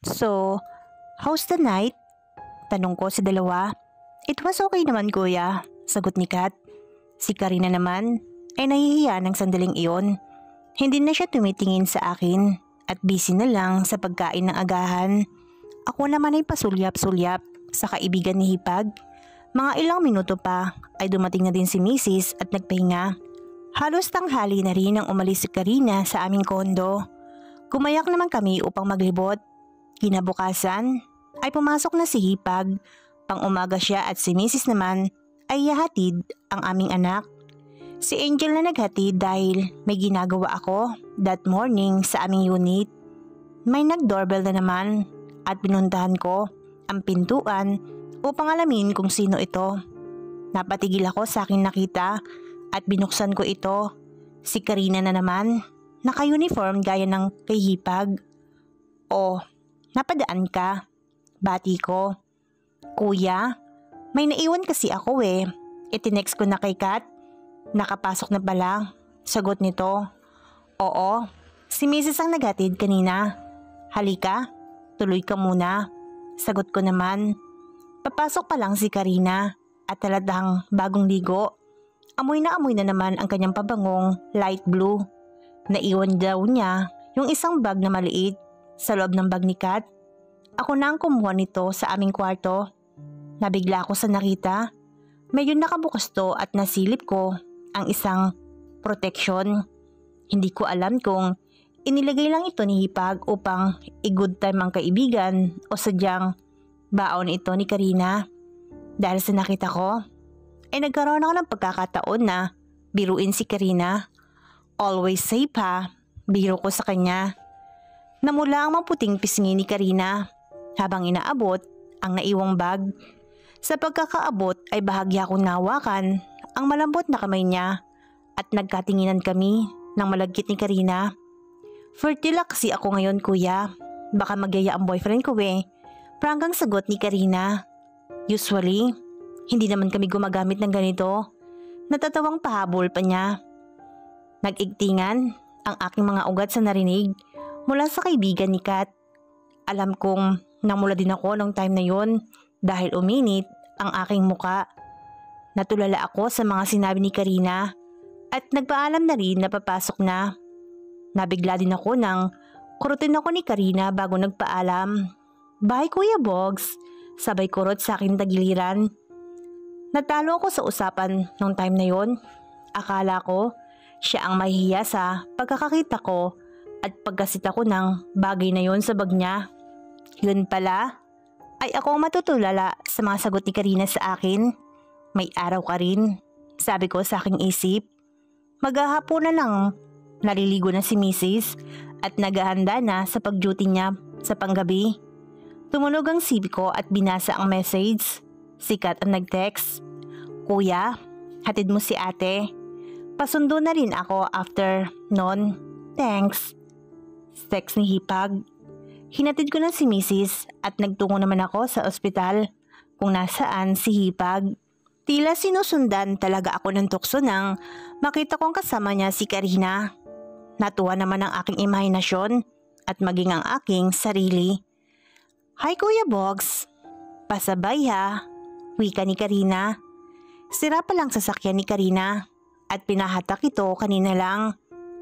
So, how's the night? Tanong ko sa dalawa. It was okay naman kuya, sagot ni Kat. Si Karina naman ay nahihiya ng sandaling iyon. Hindi na siya tumitingin sa akin at busy na lang sa pagkain ng agahan. Ako naman ay pasulyap-sulyap sa kaibigan ni Hipag. Mga ilang minuto pa ay dumating na din si Mrs. at nagpahinga. Halos tanghali na rin nang umalis si Karina sa aming kondo. Kumayak naman kami upang maglibot. Kinabukasan ay pumasok na si Hipag. Pang-umaga siya at si Mrs. naman ay ihahatid ang aming anak. Si Angel na naghatid dahil may ginagawa ako that morning sa aming unit. May nag-doorbell na naman at pinuntahan ko ang pintuan upang alamin kung sino ito. Napatigil ako sa aking nakita at binuksan ko ito. Si Karina na naman, naka-uniform gaya ng kay Hipag. Oh, napadaan ka. Bati ko. Kuya, may naiwan kasi ako eh. Itinext ko na kay Kat. Nakapasok na pala. Sagot nito. Oo, si Mrs. ang naghatid kanina. Halika, tuloy ka muna. Sagot ko naman. Papasok pa lang si Karina at talagang bagong ligo. Amoy na naman ang kanyang pabangong light blue. Naiwan daw niya yung isang bag na maliit sa loob ng bag ni Kat. Ako na ang kumuha nito sa aming kwarto. Nabigla ako sa nakita. Medyo nakabukas to at nasilip ko ang isang protection. Hindi ko alam kung inilagay lang ito ni Hipag upang i-good time ang kaibigan o sadyang baon ito ni Karina. Dahil sa nakita ko, ay nagkaroon ako ng pagkakataon na biruin si Karina. Always safe ha, biro ko sa kanya. Namula ang maputing pisngi ni Karina habang inaabot ang naiwang bag. Sa pagkakaabot ay bahagya akong nawakan ang malambot na kamay niya at nagkatinginan kami ng malagkit ni Karina. Fertile kasi ako ngayon kuya, baka magyaya ang boyfriend ko eh. Pranggang sagot ni Karina. Usually, hindi naman kami gumagamit ng ganito. Natatawang pahabol pa niya. Nag-igtingan ang aking mga ugat sa narinig mula sa kaibigan ni Kat. Alam kong namula din ako nung time na yon dahil uminit ang aking muka. Natulala ako sa mga sinabi ni Karina at nagpaalam na rin na papasok na. Nabigla din ako nang kurutin ako ni Karina bago nagpaalam. Bye Kuya Bogs, sabay kurot sa aking tagiliran. Natalo ako sa usapan nung time na yon. Akala ko siya ang mahihiya sa pagkakakita ko at pagkasita ko ng bagay na yon sa bag niya. Yun pala, ay ako ang matutulala sa mga sagot ni Karina sa akin. May araw ka rin, sabi ko sa aking isip. Maghahapon na lang, naliligo na si Mrs. at naghahanda na sa pag-duty niya sa panggabi. Tumunog ang CB ko at binasa ang message. Si Kat ang nag-text. Kuya, hatid mo si ate. Pasundo na rin ako after non. Thanks. Text ni Hipag. Hinatid ko na si Mrs. at nagtungo naman ako sa ospital kung nasaan si Hipag. Tila sinusundan talaga ako ng tukso nang makita kong kasama niya si Karina. Natuwa naman ang aking imahinasyon at maging ang aking sarili. Hi Kuya Bogs, pasabay ha, wika ni Karina. Sira pa lang sasakyan ni Karina at pinahatak ito kanina lang.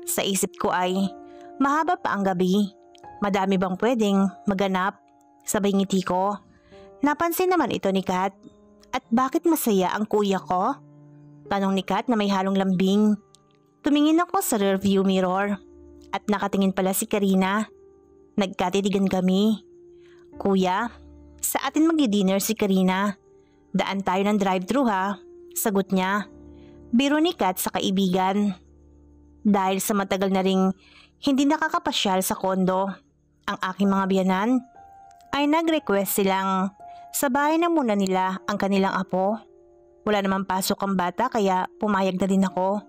Sa isip ko ay mahaba pa ang gabi. Madami bang pwedeng maganap? Sabay ngiti ko. Napansin naman ito ni Kat. At bakit masaya ang kuya ko? Tanong ni Kat na may halong lambing. Tumingin ako sa rearview mirror at nakatingin pala si Karina. Nagkatitigan kami. Kuya, sa atin magdi-dinner si Karina. Daan tayo ng drive-thru ha, sagot niya. Biro ni Kat sa kaibigan. Dahil sa matagal na ring hindi nakakapasyal sa kondo, ang aking mga biyanan ay nag-request silang sa bahay na muna nila ang kanilang apo. Wala naman pasok ang bata kaya pumayag na din ako.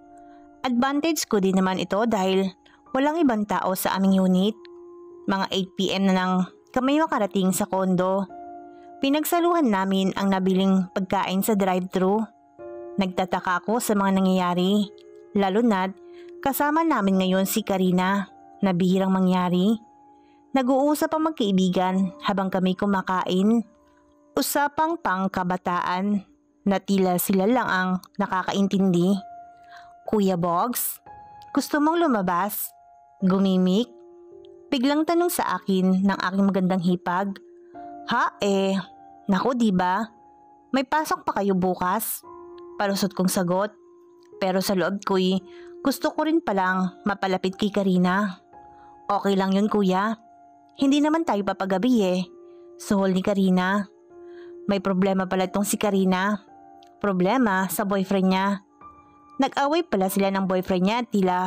Advantage ko din naman ito dahil walang ibang tao sa aming unit. Mga 8 PM na nang kami makarating sa kondo. Pinagsaluhan namin ang nabiling pagkain sa drive-thru. Nagtataka ako sa mga nangyayari, lalo na't kasama namin ngayon si Karina na bihirang mangyari. Nag-uusap ang magkaibigan habang kami kumakain. Usapang pangkabataan na tila sila lang ang nakakaintindi. Kuya Bogs, gusto mong lumabas? Gumimik? Biglang tanong sa akin ng aking magandang hipag. Ha naku diba? May pasok pa kayo bukas? Palusot kong sagot. Pero sa loob ko'y gusto ko rin palang mapalapit kay Karina. Okay lang yun kuya. Hindi naman tayo papagabi Suhol ni Karina. May problema pala itong si Karina. Problema sa boyfriend niya. Nag-away pala sila ng boyfriend niya at tila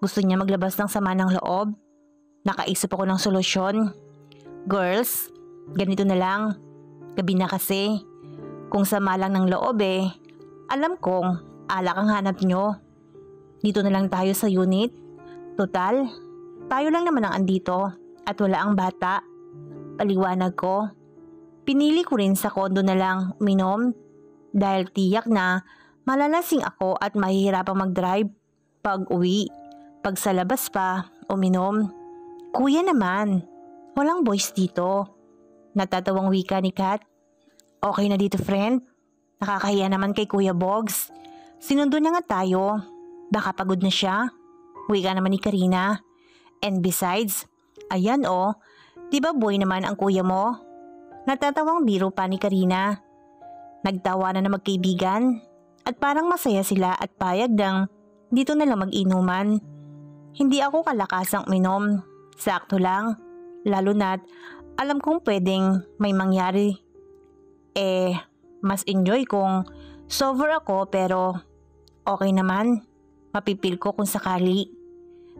gusto niya maglabas ng sama ng loob. Nakaisip ako ng solusyon. Girls, ganito na lang. Gabi na kasi. Kung sama lang ng loob alam kong alak ang hanap nyo. Dito na lang tayo sa unit. Total, tayo lang naman ang andito at wala ang bata. Paliwanag ko. Pinili ko rin sa kondo na lang uminom dahil tiyak na malalasing ako at mahihirapang mag-drive pag uwi. Pag sa labas pa, uminom. Kuya naman, walang boys dito. Natatawang wika ni Kat. Okay na dito friend. Nakakahiya naman kay Kuya Bogs. Sinundo na nga tayo. Baka pagod na siya. Wika naman ni Karina. And besides, ayan di ba boy naman ang kuya mo? Natatawang biro pa ni Karina. Nagtawanan na magkaibigan at parang masaya sila at payag ng dito na lang mag-inuman. Hindi ako kalakasang uminom. Sakto lang. Lalo na't alam kong pwedeng may mangyari. Mas enjoy kung sober ako pero okay naman. Mapipil ko kung sakali.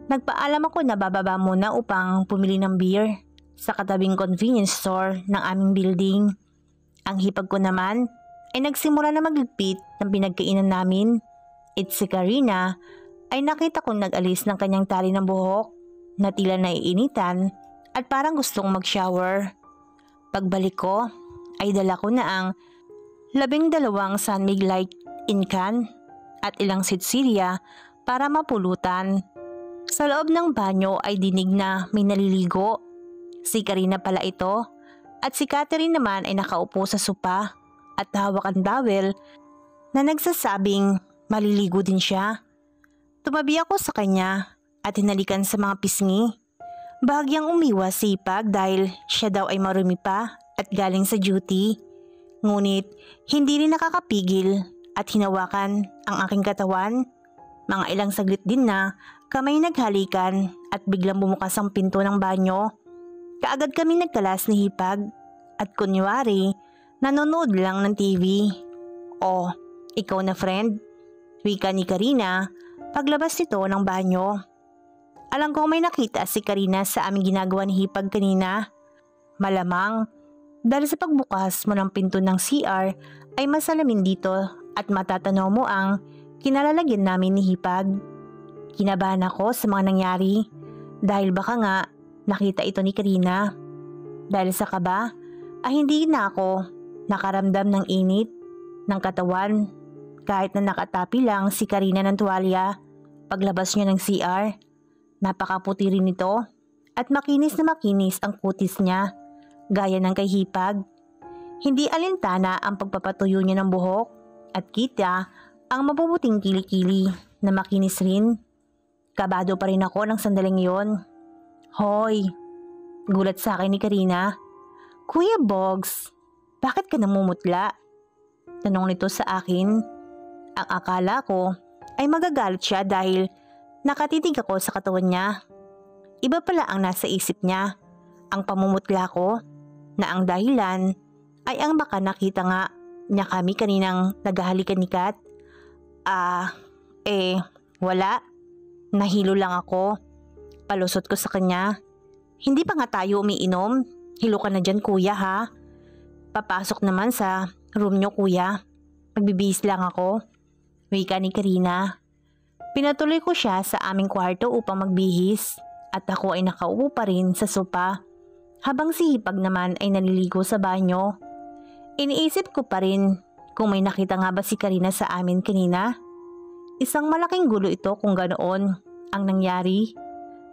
Nagpaalam ako na bababa muna upang pumili ng beer sa katabing convenience store ng aming building. Ang hipag ko naman ay nagsimula na magligpit ng pinagkainan namin. It's si Karina ay nakita kong nag-alis ng kanyang tali ng buhok na tila naiinitan at parang gustong mag-shower. Pagbalik ko ay dala ko na ang 12 San Mig Light in can at ilang sitsilya para mapulutan. Sa loob ng banyo ay dinig na may naliligo. Si Karina pala ito at si Catherine naman ay nakaupo sa sopa at hawak ang towel na nagsasabing maliligo din siya. Tumabi ako sa kanya at hinalikan sa mga pisngi. Bahagyang umiwas si Ipag dahil siya daw ay marumi pa at galing sa duty. Ngunit hindi rin nakakapigil at hinawakan ang aking katawan. Mga ilang saglit din na kamay naghalikan at biglang bumukas ang pinto ng banyo. Kaagad kami nagkalas ni Hipag at kunwari nanonood lang ng TV. Oh, ikaw na friend? Wika ni Karina paglabas nito ng banyo. Alam kong may nakita si Karina sa aming ginagawa ni Hipag kanina. Malamang dahil sa pagbukas mo ng pinto ng CR ay masalamin dito at matatanaw mo ang kinalalagyan namin ni Hipag. Kinabahan ako sa mga nangyari dahil baka nga nakita ito ni Karina. Dahil sa kaba ay hindi na ako nakaramdam ng init ng katawan kahit na nakatapi lang si Karina ng tuwalya paglabas niya ng CR. Napakaputi rin ito at makinis na makinis ang kutis niya gaya ng kay Hipag. Hindi alintana ang pagpapatuyo niya ng buhok at kita ang mabubuting kilikili na makinis rin. Kabado pa rin ako ng sandaling iyon. Hoy, gulat sa akin ni Karina. Kuya Bogs, bakit ka namumutla? Tanong nito sa akin. Ang akala ko ay magagalit siya dahil nakatitig ako sa katawan niya. Iba pala ang nasa isip niya. Ang pamumutla ko na ang dahilan ay ang baka nakita nga niya kami kaninang naghahalikan ni Kat. Wala. Nahilo lang ako. Palusot ko sa kanya. Hindi pa nga tayo umiinom. Hilo ka na dyan kuya ha. Papasok naman sa room nyo kuya. Magbibihis lang ako. Wika ni Karina. Pinatuloy ko siya sa aming kwarto upang magbihis at ako ay nakaupo pa rin sa sopa habang si Hipag naman ay naliligo sa banyo. Iniisip ko pa rin kung may nakita nga ba si Karina sa amin kanina. Isang malaking gulo ito kung ganoon ang nangyari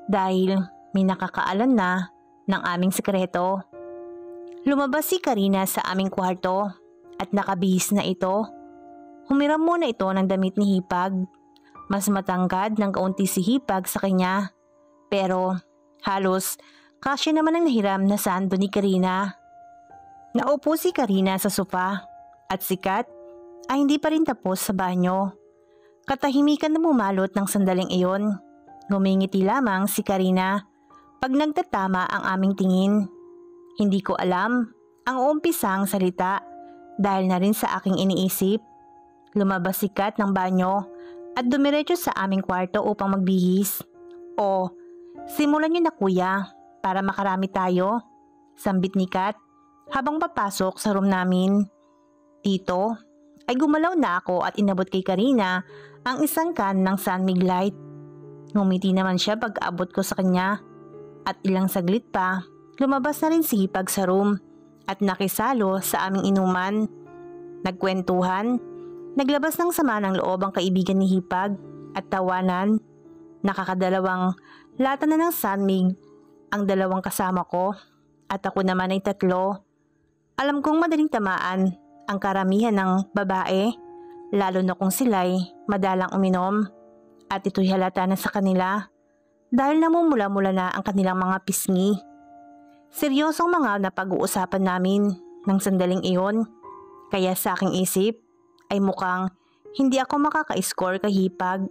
dahil may nakakaalam na ng aming sekreto. Lumabas si Karina sa aming kwarto at nakabihis na ito. Humiram muna ito ng damit ni Hipag. Mas matangkad ng kaunti si Hipag sa kanya. Pero halos kasya naman ang nahiram na sando ni Karina. Naupo si Karina sa sofa at si Kat ay hindi pa rin tapos sa banyo. Katahimikan na bumalot ng sandaling iyon. Ngumingiti lamang si Karina pag nagtatama ang aming tingin. Hindi ko alam ang umpisang salita dahil na rin sa aking iniisip. Lumabas si Kat ng banyo at dumiretso sa aming kwarto upang magbihis. "O, simulan niyo na kuya para makarami tayo," sambit ni Kat habang papasok sa room namin. Dito ay gumalaw na ako at inabot kay Karina ang isang can ng Sunmig Light. Ngumiti naman siya pag-abot ko sa kanya at ilang saglit pa lumabas na rin si Hipag sa room at nakisalo sa aming inuman. Nagkwentuhan, naglabas ng sama ng loob ang kaibigan ni Hipag at tawanan. Nakakadalawang lata na ng Sunmig ang dalawang kasama ko at ako naman ay 3. Alam kong madaling tamaan ang karamihan ng babae, lalo na kung sila'y madalang uminom, at ito'y halata na sa kanila dahil namumula-mula na ang kanilang mga pisngi. Seryosong mga napag-uusapan namin ng sandaling iyon, kaya sa aking isip ay mukhang hindi ako makaka-score kay Hipag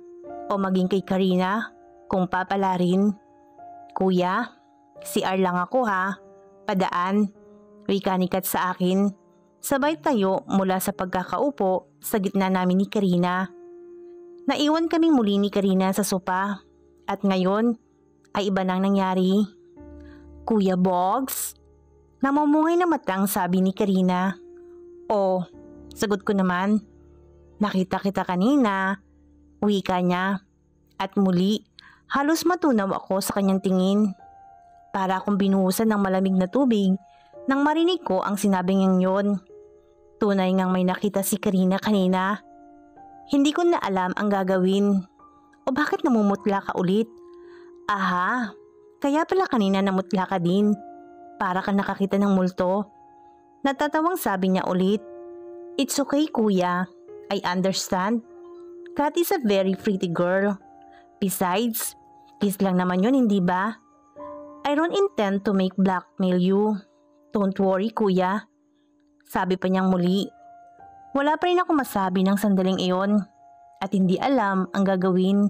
o maging kay Karina kung papalarin. "Kuya, CR lang ako ha, padaan," wika ni Kat sa akin. Sabay tayo mula sa pagkakaupo sa gitna namin ni Karina. Naiwan kaming muli ni Karina sa sopa at ngayon ay iba nang nangyari. "Kuya Bogs?" Namumungay na matang sabi ni Karina. "O," sagot ko naman. "Nakita kita kanina," wika niya. At muli, halos matunaw ako sa kanyang tingin. Para akong binuhusan ng malamig na tubig nang marinig ko ang sinabi niyang yun. Tunay ngang may nakita si Karina kanina. Hindi ko na alam ang gagawin. O bakit namumutla ka ulit? Aha, kaya pala kanina namutla ka din. Para ka nakakita ng multo. Natatawang sabi niya ulit. "It's okay kuya, I understand. Kat is a very pretty girl. Besides, kiss lang naman yun, hindi ba? I don't intend to make blackmail you. Don't worry kuya," sabi pa niyang muli. Wala pa rin ako masabi ng sandaling iyon at hindi alam ang gagawin.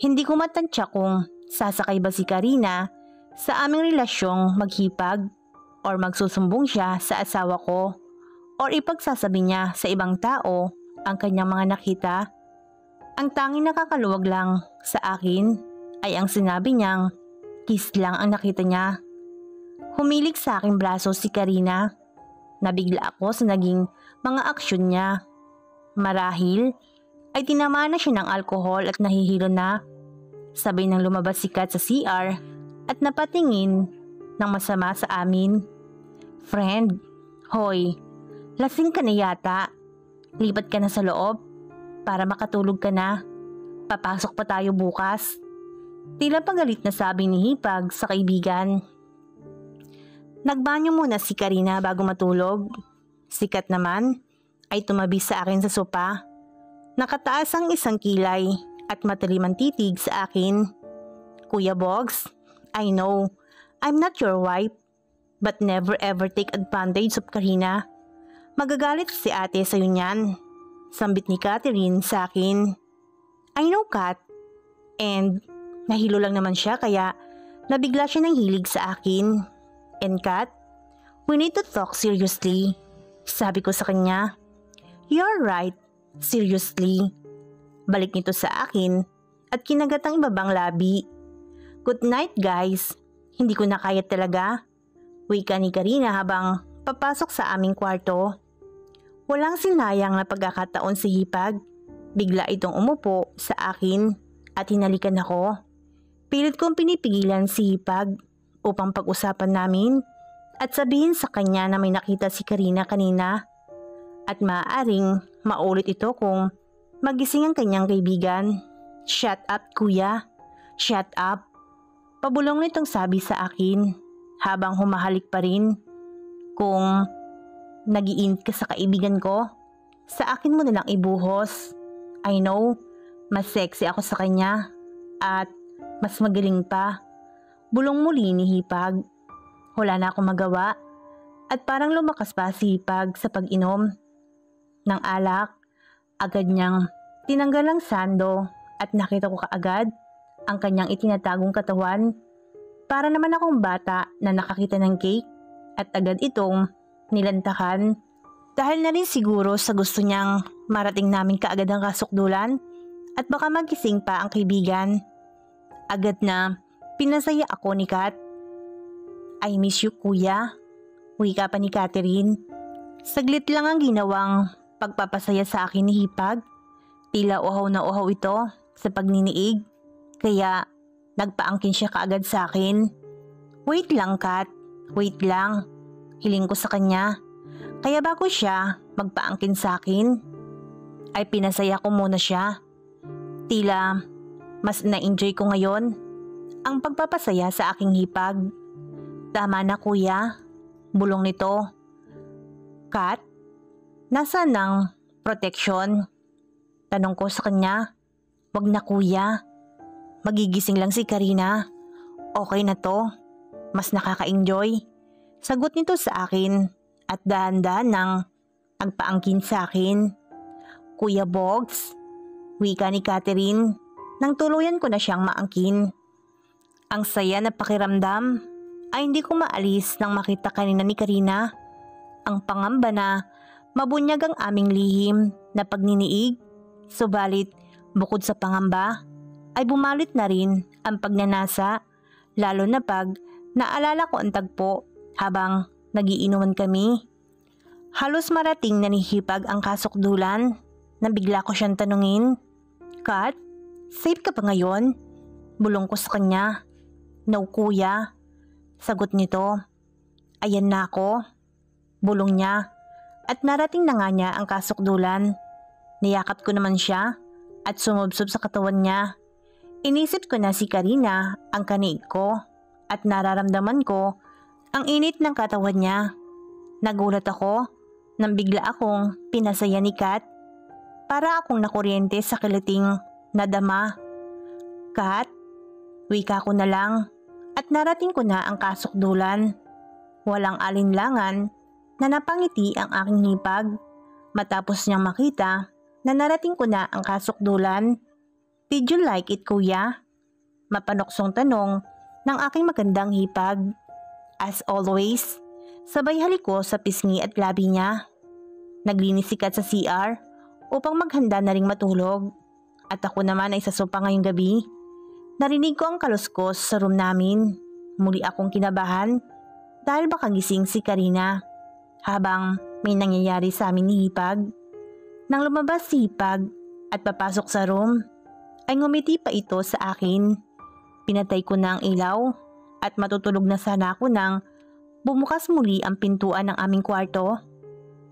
Hindi ko matansya kung sasakay ba si Karina sa aming relasyong maghipag or magsusumbong siya sa asawa ko or ipagsasabi niya sa ibang tao ang kanyang mga nakita. Ang tanging nakakaluwag lang sa akin ay ang sinabi niyang kiss lang ang nakita niya. Humilig sa aking braso si Karina. Nabigla ako sa naging mga aksyon niya. Marahil ay tinamaan na siya ng alkohol at nahihilo na. Sabay nang lumabas si Kat sa CR at napatingin ng masama sa amin. "Friend, hoy, lasing ka na yata. Lipat ka na sa loob para makatulog ka na. Papasok pa tayo bukas." Tila pagalit na sabi ni Hipag sa kaibigan. Nagbanyo muna si Karina bago matulog. Si Kat naman ay tumabi sa akin sa sopa. Nakataas ang isang kilay at matalim ang titig sa akin. "Kuya Bogs, I know I'm not your wife, but never ever take advantage of Karina. Magagalit si ate sa'yo niyan," sambit ni Catherine sa akin. "I know Kat, and nahilo lang naman siya kaya nabigla siya ng hilig sa akin. And Kat, we need to talk seriously," sabi ko sa kanya. "You're right, seriously." Balik nito sa akin at kinagat ang ibabang labi. "Good night guys, hindi ko na kaya talaga," wika ni Karina habang papasok sa aming kwarto. Walang sinayang na pagkakataon si Hipag. Bigla itong umupo sa akin at hinalikan ako. Pilit kong pinipigilan si Hipag upang pag-usapan namin at sabihin sa kanya na may nakita si Karina kanina. At maaaring maulit ito kung magising ang kanyang kaibigan. "Shut up kuya, shut up," pabulong nitong sabi sa akin. habang humahalik pa rin. Kung nag-iinit ka sa kaibigan ko, sa akin mo nalang ibuhos. I know, mas sexy ako sa kanya at mas magaling pa. Bulong muli ni Hipag. Wala na akong magawa at parang lumakas pa si Hipag sa pag-inom ng alak. Agad niyang tinanggal ang sando at nakita ko kaagad ang kanyang itinatagong katawan. Para naman akong bata na nakakita ng cake at agad itong nilantakan. Dahil na rin siguro sa gusto niyang marating namin kaagad ang kasukdulan at baka magising pa ang kaibigan. Agad na pinasaya ako ni Kat. I miss you, kuya. Wika pa ni Catherine. Saglit lang ang ginawang pagpapasaya sa akin ni Hipag. Tila uhaw na uhaw ito sa pagniniig. Kaya nagpaangkin siya kaagad sa akin. Wait lang, Kat. Wait lang. Hiling ko sa kanya. Kaya bago siya magpaangkin sa akin, ay pinasaya ko muna siya. Tila mas na-enjoy ko ngayon ang pagpapasaya sa aking Hipag. Tama na, kuya. Bulong nito. Kat, nasaan ang protection? Tanong ko sa kanya. Wag na, kuya. Magigising lang si Karina. Okay na to. Mas nakaka-enjoy. Sagot nito sa akin at dahan-dahan nang nagpaangkin sa akin. Kuya Bogs, wika ni Catherine nang tuluyan ko na siyang maangkin. Ang saya na pakiramdam ay hindi ko maalis nang makita kanina ni Karina. Ang pangamba na mabunyag ang aming lihim na pagniniig. Subalit bukod sa pangamba ay bumalit na rin ang pagnanasa, lalo na pag naalala ko ang tagpo habang nagiinuman kami. Halos marating na ni Hipag ang kasukdulan na bigla ko siyang tanungin. Kat, safe ka pa ngayon? Bulong ko sa kanya. No, kuya. Sagot nito. Ayan na ako. Bulong niya. At narating na nga niya ang kasukdulan. Niyakap ko naman siya at sumubsob sa katawan niya. Inisip ko na si Karina ang kaniig ko at nararamdaman ko ang init ng katawan niya. Nagulat ako nang bigla akong pinasaya ni Kat. Para akong nakuryente sa kiliting nadama. Kat, wika ko na lang at narating ko na ang kasukdulan. Walang alinlangan na napangiti ang aking Hipag matapos niyang makita na narating ko na ang kasukdulan. Did you like it, kuya? Mapanoksong tanong ng aking magandang Hipag. As always, sabay halik ko sa pisngi at labi niya. Naglinis si Kat sa CR upang maghanda na ring matulog. At ako naman ay sa sopa ngayong gabi. Narinig ko ang kaluskos sa room namin. Muli akong kinabahan dahil baka gising si Karina habang may nangyayari sa amin ni Hipag. Nang lumabas si Hipag at papasok sa room, ay ngumiti pa ito sa akin. Pinatay ko na ang ilaw at matutulog na sana ako nang bumukas muli ang pintuan ng aming kwarto.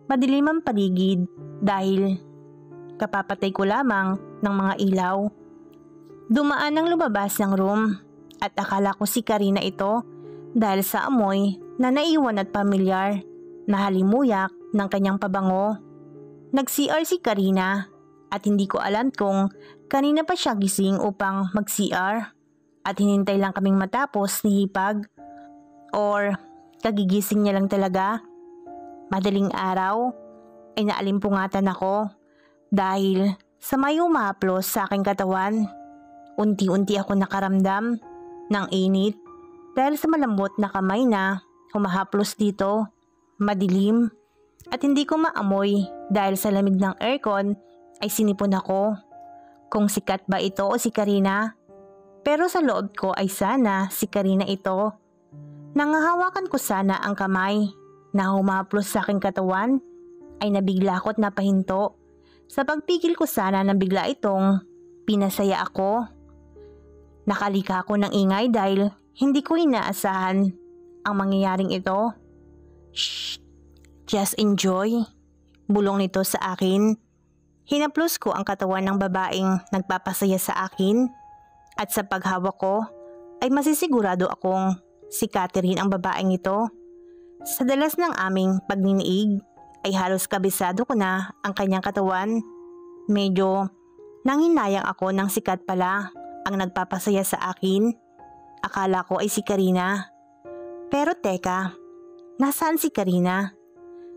Madilim ang paligid dahil kapapatay ko lamang ng mga ilaw. Dumaan ang lumabas ng room at akala ko si Karina ito dahil sa amoy na naiwan at pamilyar na halimuyak ng kanyang pabango. Nag-CR si Karina at hindi ko alam kung kanina pa siya gising upang mag-CR at hinintay lang kaming matapos ni Hipag or kagigising niya lang talaga. Madaling araw ay naalimpungatan ako dahil sa may umahaplos sa aking katawan. Unti-unti ako nakaramdam ng init dahil sa malambot na kamay na humahaplos dito. Madilim at hindi ko maamoy dahil sa lamig ng aircon ay sinipon ako. Kung si Kat ba ito o si Karina? Pero sa loob ko ay sana si Karina ito. Nangahawakan ko sana ang kamay na humaplos sa aking katawan ay nabigla ko at napahinto. Sa pagpigil ko sana na bigla itong pinasaya ako. Nakalika ako ng ingay dahil hindi ko inaasahan ang mangyayaring ito. Shh! Just enjoy. Bulong nito sa akin. Hinaplos ko ang katawan ng babaeng nagpapasaya sa akin at sa paghawak ko ay masisigurado akong Si Catherine ang babaeng ito. Sa dalas ng aming pagniniig ay halos kabisado ko na ang kanyang katawan. Medyo nanghinayang ako ng sikat pala ang nagpapasaya sa akin. Akala ko ay si Karina. Pero teka, nasaan si Karina?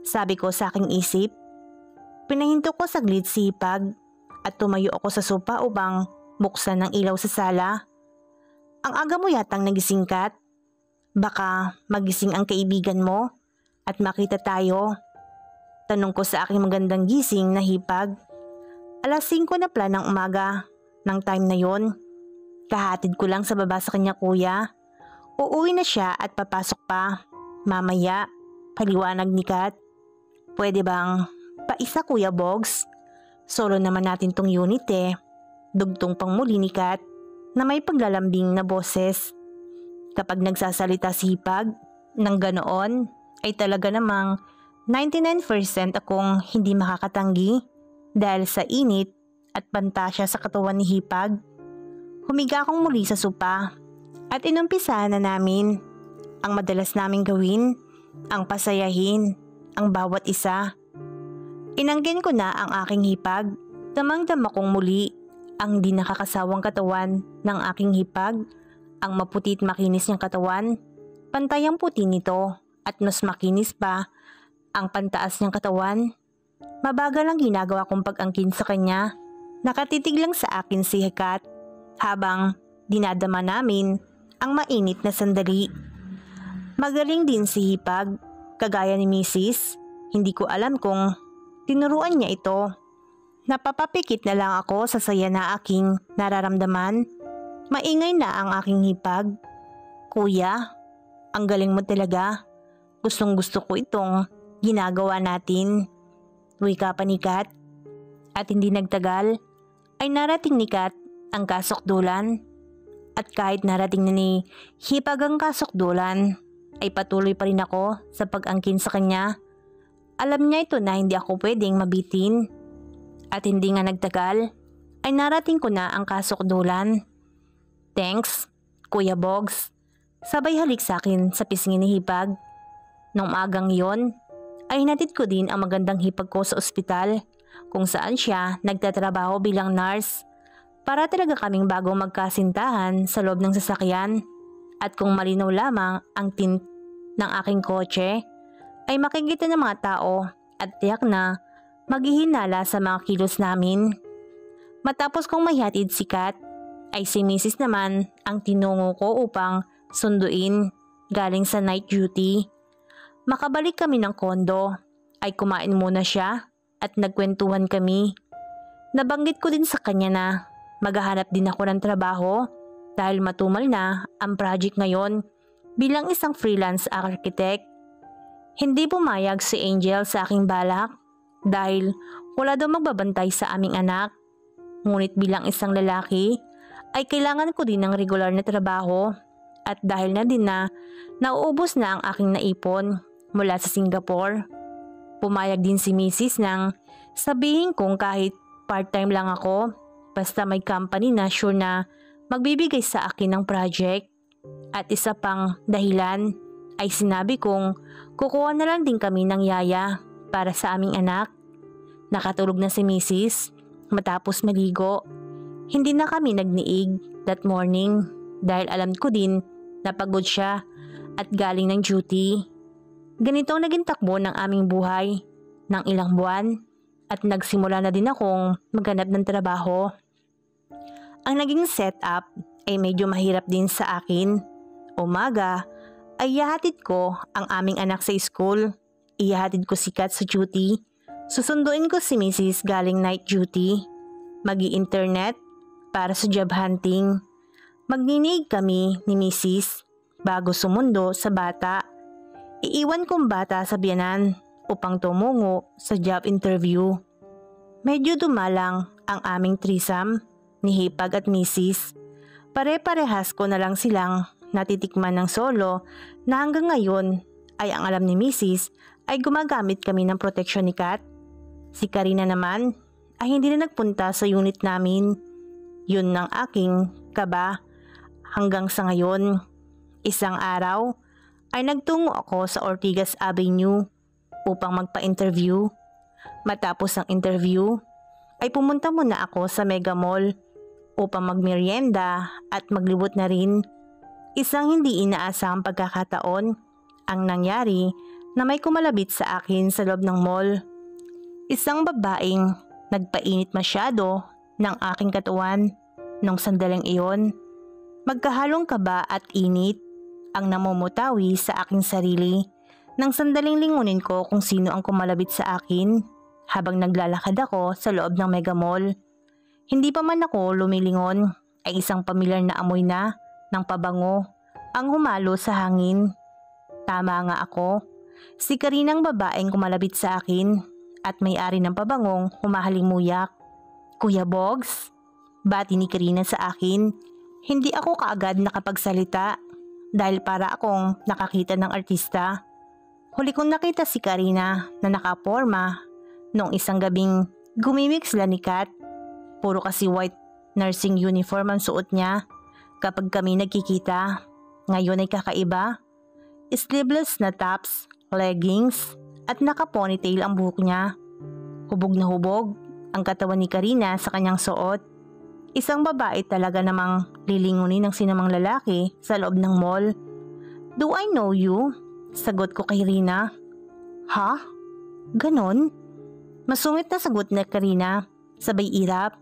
Sabi ko sa aking isip. Pinahinto ko saglit si Hipag at tumayo ako sa sopa upang buksan ng ilaw sa sala. Ang aga mo yatang nagising, Kat. Baka magising ang kaibigan mo at makita tayo. Tanong ko sa aking magandang gising na Hipag. Alas 5 na pala ng umaga ng time na yon. Kahatid ko lang sa baba sa kanya, kuya. Uuwi na siya at papasok pa. Mamaya, paliwanag ni Kat. Pwede bang paisa, Kuya Bogs? Solo naman natin tong unit eh. Dugtong pang muli ni Kat na may paglalambing na boses. Kapag nagsasalita si Hipag ng ganoon ay talaga namang 99% akong hindi makakatanggi dahil sa init at pantasya sa katawan ni Hipag. Humiga akong muli sa sopa at inumpisahan na namin ang madalas naming gawin, ang pasayahin ang bawat isa. Inanggin ko na ang aking Hipag. Damang-dama kong muli ang di nakakasawang katawan ng aking Hipag, ang maputi at makinis niyang katawan. Pantay ang puti nito at mas makinis pa ang pantaas niyang katawan. Mabagal ang ginagawa kong pag-angkin sa kanya. Nakatitig lang sa akin si Kat habang dinadama namin ang mainit na sandali. Magaling din si Hipag, kagaya ni Mrs. Hindi ko alam kung tinuruan niya ito. Napapapikit na lang ako sa saya na aking nararamdaman. Maingay na ang aking Hipag. Kuya, ang galing mo talaga. Gustong gusto ko itong ginagawa natin. Wika pa ni Kat. At hindi nagtagal ay narating ni Kat ang kasukdulan. At kahit narating na ni Hipag ang kasukdulan, ay patuloy pa rin ako sa pag-angkin sa kanya. Alam niya ito na hindi ako pwedeng mabitin. At hindi nga nagtagal ay narating ko na ang kasukdulan. Thanks, Kuya Bogs. Sabay halik sa akin sa pisngi ni Hipag. Nung agang yon ay hinatid ko din ang magandang Hipag ko sa ospital kung saan siya nagtatrabaho bilang nurse. Para talaga kaming bagong magkasintahan sa loob ng sasakyan. At kung malinaw lamang ang tint ng aking kotse, ay makikita ng mga tao at tiyak na maghihinala sa mga kilos namin. Matapos kong mahihatid si Kat, ay si Mrs. naman ang tinungo ko upang sunduin galing sa night duty. Makabalik kami ng kondo, ay kumain muna siya at nagkwentuhan kami. Nabanggit ko din sa kanya na maghahanap din ako ng trabaho dahil matumal na ang project ngayon bilang isang freelance architect. Hindi pumayag si Angel sa aking balak dahil wala daw magbabantay sa aming anak. Ngunit bilang isang lalaki ay kailangan ko din ng regular na trabaho at dahil na din na nauubos na ang aking naipon mula sa Singapore. Pumayag din si Mrs. nang sabihin kong kahit part-time lang ako basta may company na sure na magbibigay sa akin ng project. At isa pang dahilan ay sinabi kong kukuha na lang din kami ng yaya para sa aming anak. Nakatulog na si Mrs. matapos maligo. Hindi na kami nagniig that morning dahil alam ko din na pagod siya at galing ng duty. Ganito ang naging takbo ng aming buhay ng ilang buwan at nagsimula na din akong maghanap ng trabaho. Ang naging setup ay medyo mahirap din sa akin. Umaga ay ihahatid ko ang aming anak sa school. Ihahatid ko si Kat sa duty. Susunduin ko si Mrs. galing night duty. Magi-internet para sa job hunting. Magninig kami ni Mrs. bago sumundo sa bata. Iiwan kong bata sa biyanan upang tumungo sa job interview. Medyo dumalang ang aming threesome ni Hipag at Mrs. Pare-parehas ko na lang silang natitikman ng solo na hanggang ngayon ay ang alam ni Mrs. ay gumagamit kami ng proteksyon ni Kat. Si Karina naman ay hindi na nagpunta sa unit namin. Yun ang aking kaba hanggang sa ngayon. Isang araw ay nagtungo ako sa Ortigas Avenue upang magpa-interview. Matapos ang interview ay pumunta muna ako sa Mega Mall upang magmerienda at maglibot na rin. Isang hindi inaasahang pagkakataon ang nangyari na may kumalabit sa akin sa loob ng mall. Isang babaeng nagpainit masyado ng aking katawan nung sandaling iyon. Magkahalong kaba at init ang namumutawi sa aking sarili nang sandaling lingunin ko kung sino ang kumalabit sa akin habang naglalakad ako sa loob ng Mega Mall. Hindi pa man ako lumilingon ay isang pamilyar na amoy na ng pabango ang humalo sa hangin. Tama nga ako, si Karinang babaeng kumalabit sa akin at may-ari ng pabangong humahalimuyak. Kuya Bogs, bati ni Karina sa akin. Hindi ako kaagad nakapagsalita dahil para akong nakakita ng artista. Huli kong nakita si Karina na nakaporma noong isang gabing gumimik sila ni Kat. Puro kasi white nursing uniform ang suot niya kapag kami nagkikita. Ngayon ay kakaiba. Sleeveless na tops, leggings at naka-ponytail ang buhok niya. Hubog na hubog ang katawan ni Karina sa kanyang suot. Isang babae talaga namang lilingunin ng sinamang lalaki sa loob ng mall. Do I know you? Sagot ko kay Rina. Ha? Ganon? Masungit na sagot na Karina, sabay irap.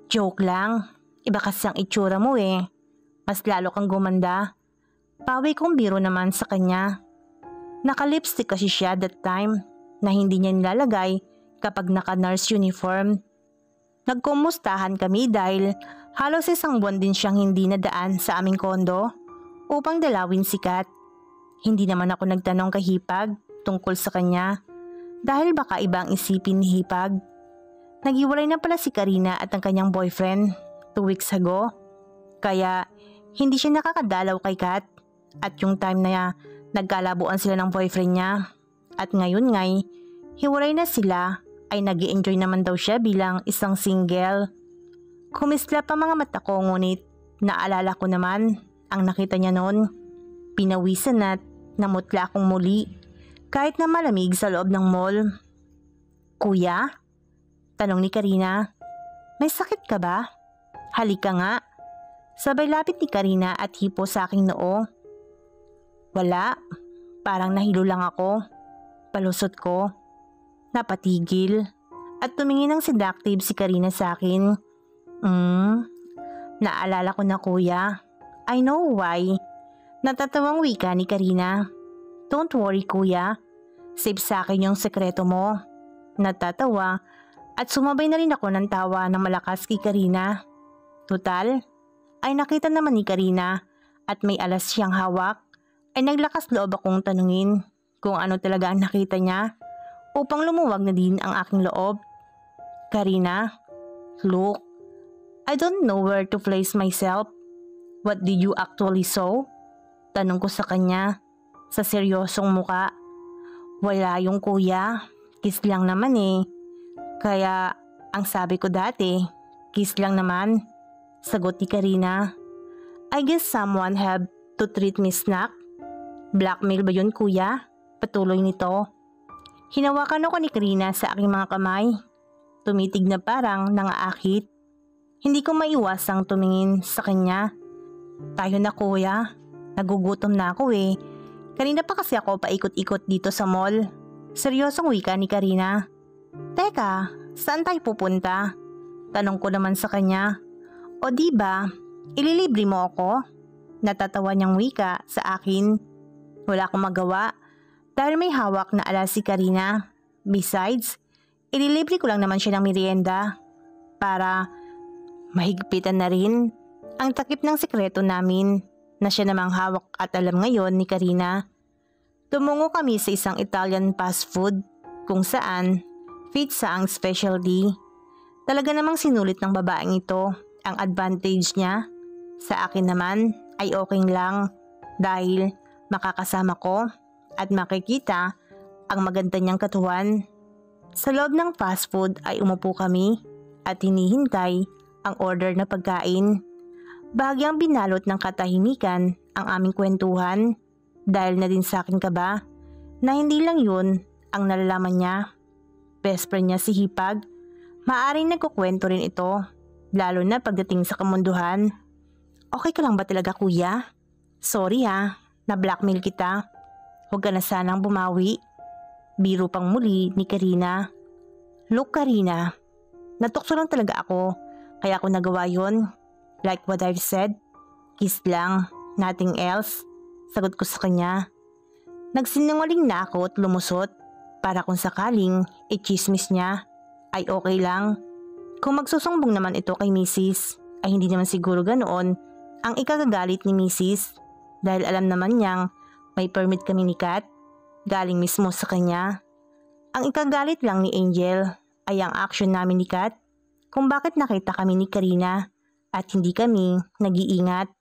Joke lang, iba kasi ang itsura mo eh. Mas lalo kang gumanda. Pawi kong biro naman sa kanya. Naka-lipstick kasi siya that time na hindi niya nilalagay kapag naka-nurse uniform. Nagkumustahan kami dahil halos isang buwan din siyang hindi nadaan sa aming kondo upang dalawin si Kat. Hindi naman ako nagtanong kay Hipag tungkol sa kanya dahil baka ibang isipin ni Hipag. Naghiwalay na pala si Karina at ang kanyang boyfriend 2 weeks ago. Kaya hindi siya nakakadalaw kay Kat at yung time na nagkalabuan sila ng boyfriend niya. At ngayon ngay, hiwalay na sila ay nag-i-enjoy naman daw siya bilang isang single. Kumislap ang mga mata ko ngunit naalala ko naman ang nakita niya noon. Pinawisan at namutla akong muli kahit na malamig sa loob ng mall. Kuya? Tanong ni Karina. May sakit ka ba? Halika nga. Sabay lapit ni Karina at hipo sa aking noo. Wala. Parang nahilo lang ako. Palusot ko. Napatigil. At tumingin ng seductive si Karina sa akin. Naalala ko na kuya. I know why. Natatawang wika ni Karina. Don't worry kuya. Save sa akin yung sekreto mo. Natatawa at sumabay na rin ako ng tawa ng malakas kay Karina. Total, ay nakita naman ni Karina at may alas siyang hawak ay naglakas loob akong tanungin kung ano talaga ang nakita niya upang lumuwag na din ang aking loob. Karina, look, I don't know where to place myself. What did you actually saw? Tanong ko sa kanya sa seryosong muka. Wala yung kuya, kiss lang naman eh. Kaya ang sabi ko dati, kiss lang naman. Sagot ni Karina. I guess someone have to treat me snack. Blackmail ba yun kuya? Patuloy nito. Hinawakan ako ni Karina sa aking mga kamay. Tumitig na parang nangaakit. Hindi ko maiwasang tumingin sa kanya. Tayo na kuya. Nagugutom na ako eh. Kanina pa kasi ako paikot-ikot dito sa mall. Seryosong wika ni Karina. Teka, saan tayo pupunta? Tanong ko naman sa kanya. O diba, ililibre mo ako? Natatawa niyang wika sa akin. Wala akong magawa dahil may hawak na alas si Karina. Besides, ililibre ko lang naman siya ng merienda para mahigpitan na rin ang takip ng sekreto namin na siya namang hawak at alam ngayon ni Karina. Tumungo kami sa isang Italian fast food kung saan pizza ang specialty. Talaga namang sinulit ng babaeng ito ang advantage niya. Sa akin naman ay okay lang dahil makakasama ko at makikita ang maganda niyang katawan. Sa loob ng fast food ay umupo kami at hinihintay ang order na pagkain. Bahagyang binalot ng katahimikan ang aming kwentuhan dahil na din sa akin ka ba na hindi lang yun ang nalalaman niya. Best friend niya si Hipag. Maaring nagkukwento rin ito, lalo na pagdating sa kamunduhan. Okay ka lang ba talaga kuya? Sorry ha, na-blackmail kita. Huwag ka na sanang bumawi. Biro pang muli ni Karina. Look Karina, natukso lang talaga ako, kaya ako nagawa yun. Like what I've said, kiss lang, nothing else. Sagot ko sa kanya. Nagsinungaling na ako at lumusot para kung sakaling i-chismis niya ay okay lang. Kung magsusumbong naman ito kay Mrs. ay hindi naman siguro ganoon ang ikagagalit ni Mrs. dahil alam naman niyang may permit kami ni Kat galing mismo sa kanya. Ang ikagalit lang ni Angel ay ang action namin ni Kat kung bakit nakita kami ni Karina at hindi kami nag-iingat.